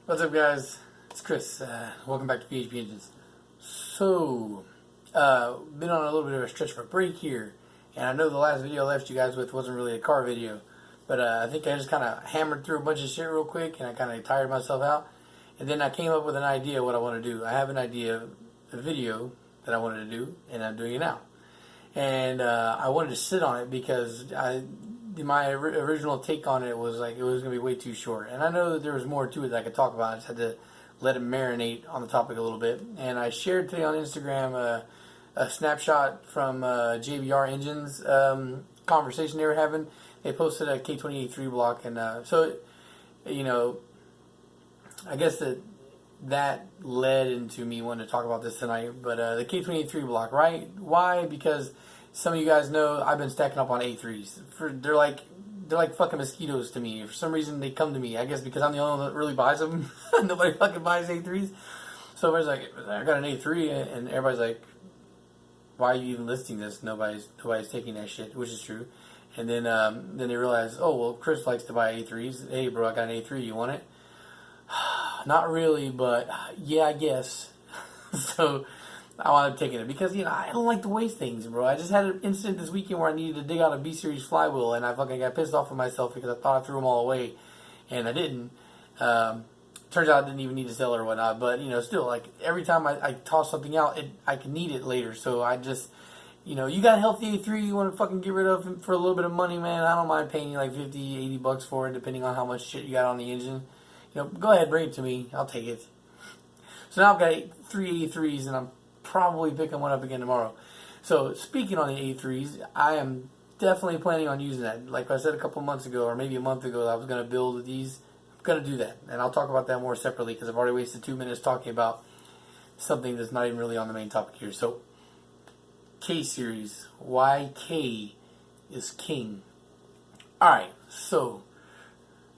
What's up, guys? It's Chris. Welcome back to PHP Engines. So, been on a little bit of a stretch of a break here, and I know the last video I left you guys with wasn't really a car video, but I think I just kind of hammered through a bunch of shit real quick, and I kind of tired myself out, and then I came up with an idea of what I want to do. I have an idea, a video that I wanted to do, and I'm doing it now. And I wanted to sit on it because my original take on it was like it was going to be way too short. And I know that there was more to it that I could talk about. I just had to let it marinate on the topic a little bit. And I shared today on Instagram a snapshot from JBR Engines conversation they were having. They posted a K28.3 block. And so, you know, I guess that led into me wanting to talk about this tonight. But the K28.3 block, right? Why? Because some of you guys know I've been stacking up on A3s. They're like fucking mosquitoes to me. For some reason, they come to me. I guess because I'm the only one that really buys them. Nobody fucking buys A3s. So everybody's like, I got an A3, and everybody's like, why are you even listing this? Nobody's taking that shit, which is true. And then they realize, oh well, Chris likes to buy A3s. Hey bro, I got an A3. You want it? Not really, but yeah, I guess. So I wound up taking it because, you know, I don't like to waste things, bro. I just had an incident this weekend where I needed to dig out a B-Series flywheel, and I fucking got pissed off with myself because I thought I threw them all away, and I didn't. Turns out I didn't even need to sell it or whatnot, but, you know, still, like, every time I toss something out, I can need it later, so I just, you know, you got a healthy A3 you want to fucking get rid of for a little bit of money, man, I don't mind paying you like 50, 80 bucks for it, depending on how much shit you got on the engine. You know, go ahead, bring it to me. I'll take it. So now I've got 3 A3s, and I'm probably picking one up again tomorrow. So speaking on the A3s, I am definitely planning on using that. Like I said a couple months ago, or maybe a month ago, I was going to build these. I'm going to do that, and I'll talk about that more separately because I've already wasted 2 minutes talking about something that's not even really on the main topic here. So K-Series, why K is king. Alright, so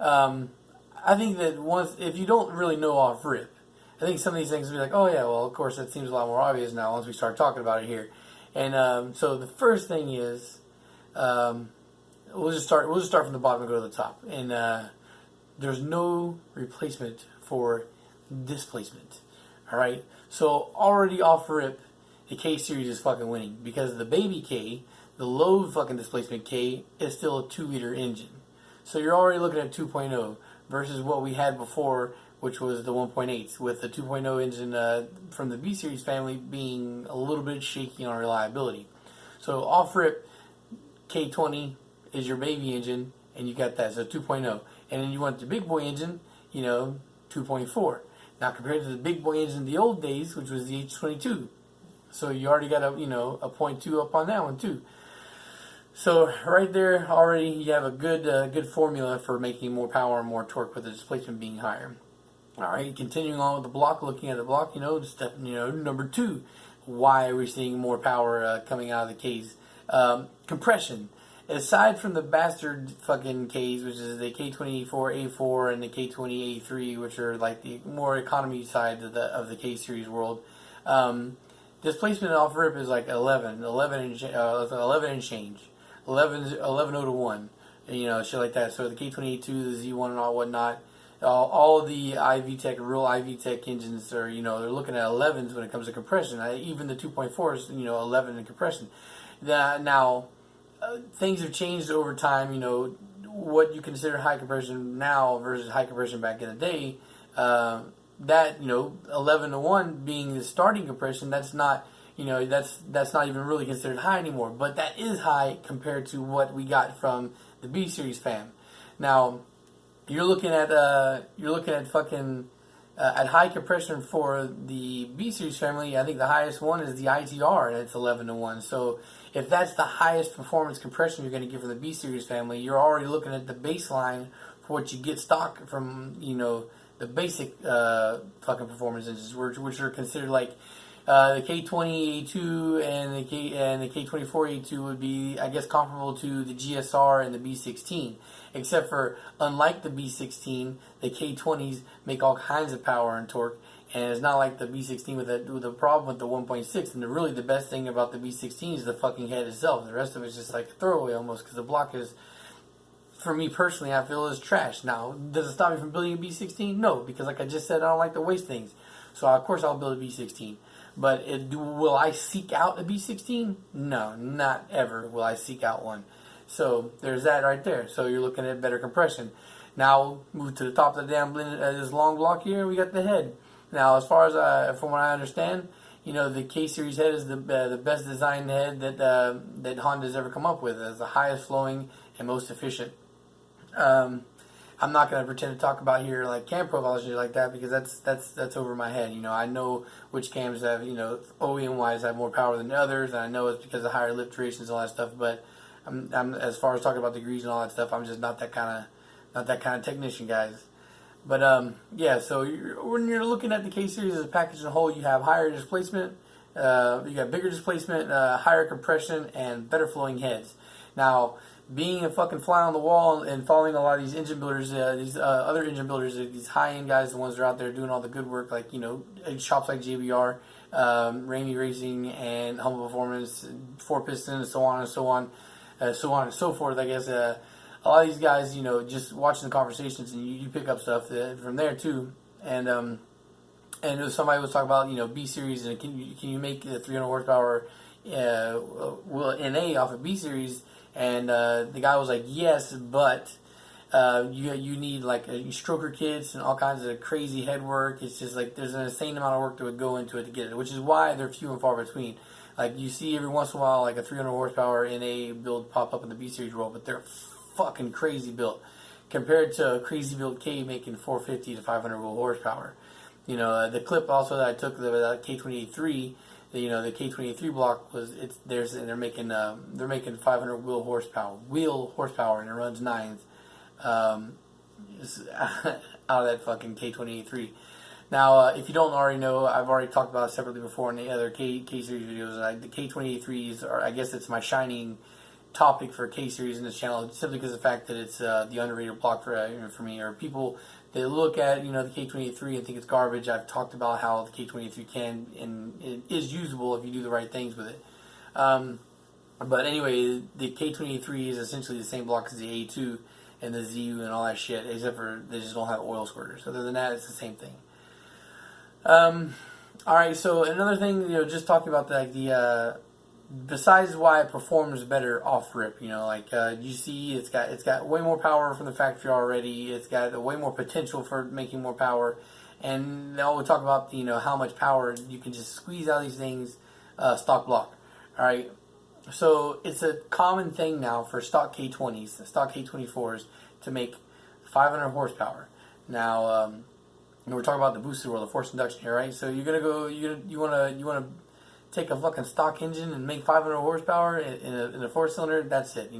I think that if you don't really know off rip, I think some of these things will be like, oh yeah, well of course that seems a lot more obvious now once we start talking about it here. And so the first thing is, we'll just start from the bottom and go to the top. And there's no replacement for displacement. All right, so already off rip, the K series is fucking winning because the baby K, the low fucking displacement K, is still a 2-liter engine. So you're already looking at 2.0 versus what we had before, which was the 1.8, with the 2.0 engine from the B series family being a little bit shaky on reliability. So off rip, K20 is your baby engine, and you got that, so 2.0. And then you want the big boy engine, you know, 2.4. Now compared to the big boy engine in the old days, which was the H22. So you already got a 0.2 up on that one too. So right there, already you have a good formula for making more power and more torque with the displacement being higher. All right, continuing on with the block, looking at the block, number 2, why are we seeing more power coming out of the Ks? Compression. Aside from the bastard fucking Ks, which is the K24A4 and the K20A3, which are like the more economy side of the K series world, displacement off rip is like 11 and change. 11 to 1, shit like that. So the K28.2, the Z1 and all whatnot, all the real IV-Tech engines are, they're looking at 11s when it comes to compression. Even the 2.4 is, 11 in compression. Now, things have changed over time, what you consider high compression now versus high compression back in the day. 11 to 1 being the starting compression, that's not, that's not even really considered high anymore. But that is high compared to what we got from the B series fam. Now, you're looking at fucking at high compression for the B series family. I think the highest one is the ITR, and it's 11 to 1. So if that's the highest performance compression you're going to get from the B series family, you're already looking at the baseline for what you get stock from, the basic fucking performance engines, which are considered like the K20A2 and the K24A2 would be, I guess, comparable to the GSR and the B16, except for, unlike the B16, the K20s make all kinds of power and torque, and it's not like the B16 with a problem with the 1.6. And really the best thing about the B16 is the fucking head itself. The rest of it's just like a throwaway almost, because the block is for me personally, I feel is trash. Now, does it stop me from building a B16? No, because like I just said, I don't like to waste things. So of course I'll build a B16. But will I seek out a B16? No, not ever will I seek out one. So there's that right there. So you're looking at better compression. Now move to the top of the damn blend, this long block here. We got the head. Now as far as from what I understand, the K Series head is the best designed head that Honda's ever come up with. It's the highest flowing and most efficient. I'm not going to pretend to talk about here like cam profiles and shit like that, because that's over my head. I know which cams have, OEM wise have more power than others, and I know it's because of higher lift durations and all that stuff. But I'm as far as talking about degrees and all that stuff, I'm just not that kind of technician, guys. But yeah, so when you're looking at the K Series as a package as a whole, you have higher displacement, you got bigger displacement, higher compression, and better flowing heads. Now, being a fucking fly on the wall and following a lot of these engine builders, these other engine builders, these high-end guys, the ones that are out there doing all the good work, like, shops like JBR, Ramey Racing, and Humble Performance, 4Piston, and so on and so on, so on and so forth, I guess. A lot of these guys, just watching the conversations, and you pick up stuff from there, too. And somebody was talking about, B-Series, and can you make the 300 horsepower NA off of B-Series? And the guy was like, yes, but you need like stroker kits and all kinds of crazy head work. It's just like there's an insane amount of work that would go into it to get it, which is why they're few and far between. Like you see every once in a while like a 300 horsepower NA build pop up in the B-Series world, but they're fucking crazy built compared to a crazy build K making 450 to 500 horsepower. The clip also that I took, the K28-3, the K28-3 block they're making 500 wheel horsepower, and it runs 9s out of that fucking K28-3. Now, if you don't already know, I've already talked about it separately before in the other K Series videos. The K28-3s are, I guess, it's my shining topic for K Series in this channel, simply because of the fact that it's the underrated block for me, or people that look at the K28-3 and think it's garbage. I've talked about how the K28-3 can and it is usable if you do the right things with it. But anyway, the K28-3 is essentially the same block as the A2 and the ZU and all that shit, except for they just don't have oil squirters. Other than that, it's the same thing. Alright, so another thing, just talking about besides why it performs better off rip, you see it's got way more power from the factory already. It's got way more potential for making more power, and now we'll talk about how much power you can just squeeze out of these things stock block. All right, so it's a common thing now for stock K20s, stock K24s to make 500 horsepower. Now we're talking about the boosted world, the forced induction here, right? So you're gonna go, you wanna take a fucking stock engine and make 500 horsepower in a 4-cylinder. That's it.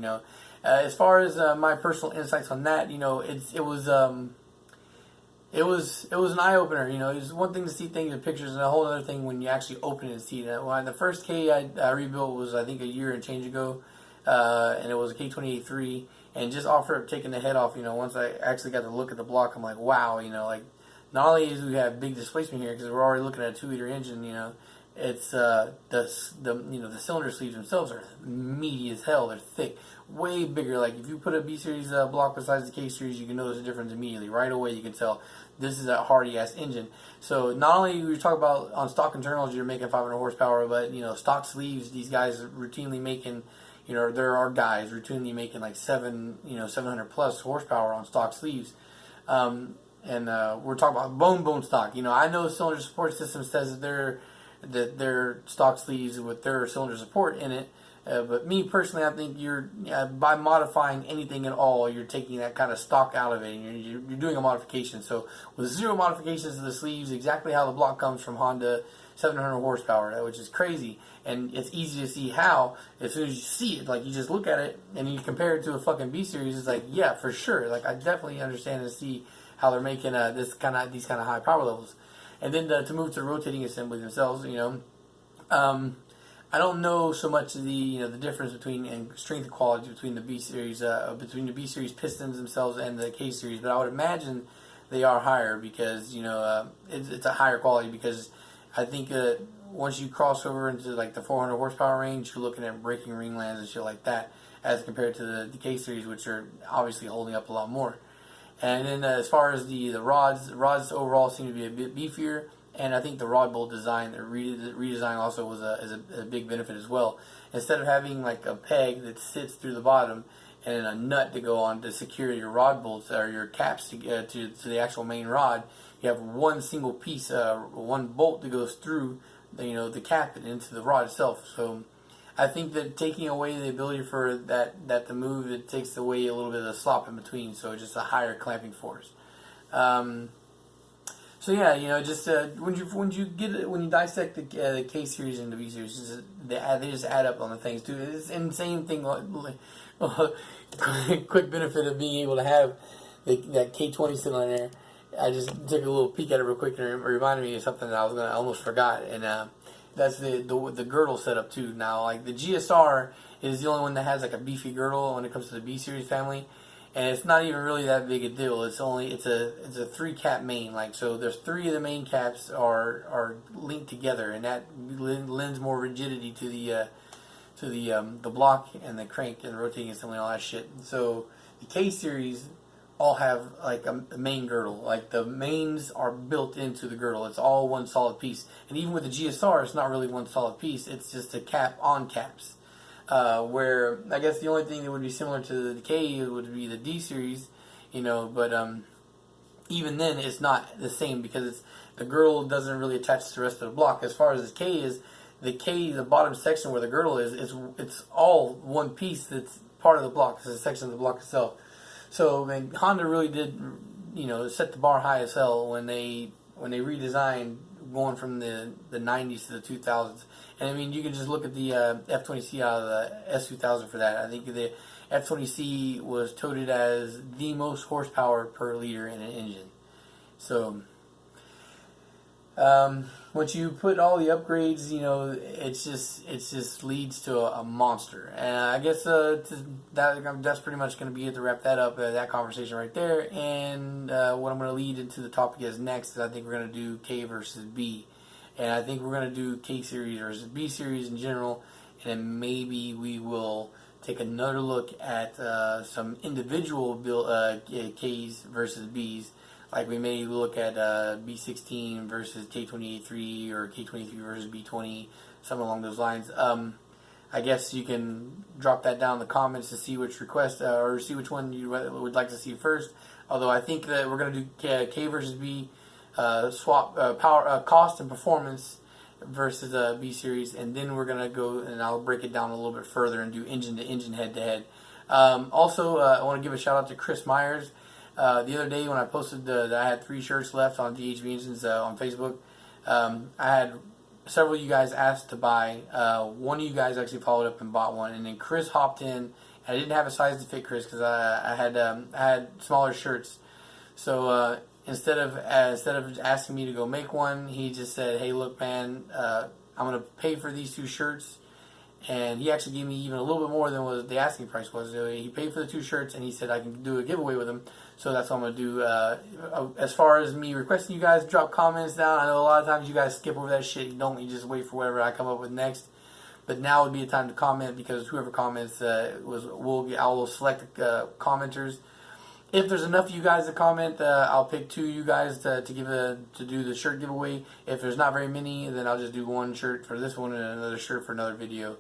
As far as my personal insights on that, it was an eye opener. It was one thing to see things in pictures, and a whole other thing when you actually open it and see it. When the first K I rebuilt was, I think, a year and change ago, and it was a K28-3, and just after taking the head off, once I actually got to look at the block, I'm like, wow, like not only do we have big displacement here because we're already looking at a 2-liter engine, it's the cylinder sleeves themselves are meaty as hell. They're thick, way bigger. Like if you put a B Series block besides the K Series, you can notice a difference immediately. Right away, you can tell this is a hardy ass engine. So not only we talk about on stock internals, you're making 500 horsepower, but stock sleeves. These guys are routinely making, there are guys routinely making like 700 plus horsepower on stock sleeves. And we're talking about bone stock. I know Cylinder Support System says that their stock sleeves with their cylinder support in it, but me personally, I think you're by modifying anything at all, you're taking that kind of stock out of it, and you're doing a modification. So with 0 modifications to the sleeves, exactly how the block comes from Honda, 700 horsepower, which is crazy, and it's easy to see how as soon as you see it. Like you just look at it and you compare it to a fucking B Series, it's like, yeah, for sure. Like I definitely understand and see how they're making these kind of high power levels. And then to move to the rotating assembly themselves, I don't know so much the difference between and strength and quality between the B Series pistons themselves and the K Series, but I would imagine they are higher because it's a higher quality, because I think once you cross over into like the 400 horsepower range, you're looking at braking ringlands and shit like that. as compared to the K series, which are obviously holding up a lot more. And then as far as the rods overall seem to be a bit beefier, and I think the rod bolt design, the redesign also was a big benefit as well. Instead of having like a peg that sits through the bottom and a nut to go on to secure your rod bolts or your caps to the actual main rod, you have one single piece, one bolt that goes through the cap and into the rod itself. So I think that taking away the ability for that to move, it takes away a little bit of the slop in between, so just a higher clamping force. So yeah, just when you dissect the K series and the V series, they just add up on the things too. It's an insane thing. Quick benefit of being able to have that K20 sitting on there. I just took a little peek at it real quick, and it reminded me of something that I almost forgot, and that's the girdle setup too. Now, like the GSR is the only one that has like a beefy girdle when it comes to the B series family, and it's not even really that big a deal. It's a 3-cap main, like, so there's 3 of the main caps are linked together, and that lends more rigidity to the block and the crank and the rotating assembly and all that shit. So the K series all have like a main girdle. Like the mains are built into the girdle. It's all one solid piece. And even with the GSR, it's not really one solid piece. It's just a cap on caps. Where I guess the only thing that would be similar to the K would be the D series, but even then it's not the same because the girdle doesn't really attach to the rest of the block. As far as the K is, the bottom section where the girdle is, it's all one piece that's part of the block. It's a section of the block itself. So, I mean, Honda really did, set the bar high as hell when they redesigned going from the 90s to the 2000s. And I mean, you can just look at the F20C out of the S2000 for that. I think the F20C was touted as the most horsepower per liter in an engine. So, once you put all the upgrades, it just leads to a monster. And I guess that's pretty much going to be it to wrap that up, that conversation right there. And what I'm going to lead into the topic is next is I think we're going to do K versus B. And I think we're going to do K series versus B series in general. And then maybe we will take another look at some individual Ks versus Bs. Like we may look at B16 versus K28.3 or K23 versus B20, something along those lines. I guess you can drop that down in the comments to see which request or see which one you would like to see first. Although I think that we're going to do K versus B, swap power, cost and performance versus B series, and then we're going to go and I'll break it down a little bit further and do engine to engine, head to head. Also, I want to give a shout out to Chris Myers. The other day when I posted that I had 3 shirts left on DHB Engines on Facebook, I had several of you guys asked to buy. One of you guys actually followed up and bought one, and then Chris hopped in. I didn't have a size to fit Chris because I had smaller shirts. So instead of asking me to go make one, he just said, "Hey, look, man, I'm gonna pay for these 2 shirts." And he actually gave me even a little bit more than what the asking price was. So he paid for the 2 shirts, and he said I can do a giveaway with them. So that's what I'm going to do. As far as me requesting you guys drop comments down, I know a lot of times you guys skip over that shit. You just wait for whatever I come up with next. But now would be a time to comment because whoever comments I will select commenters. If there's enough of you guys to comment, I'll pick 2 of you guys to do the shirt giveaway. If there's not very many, then I'll just do 1 shirt for this one and another shirt for another video.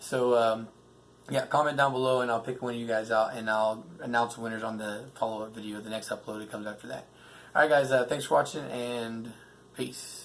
So yeah, comment down below and I'll pick one of you guys out and I'll announce the winners on the follow-up video, the next upload that comes after that. Alright guys, thanks for watching and peace.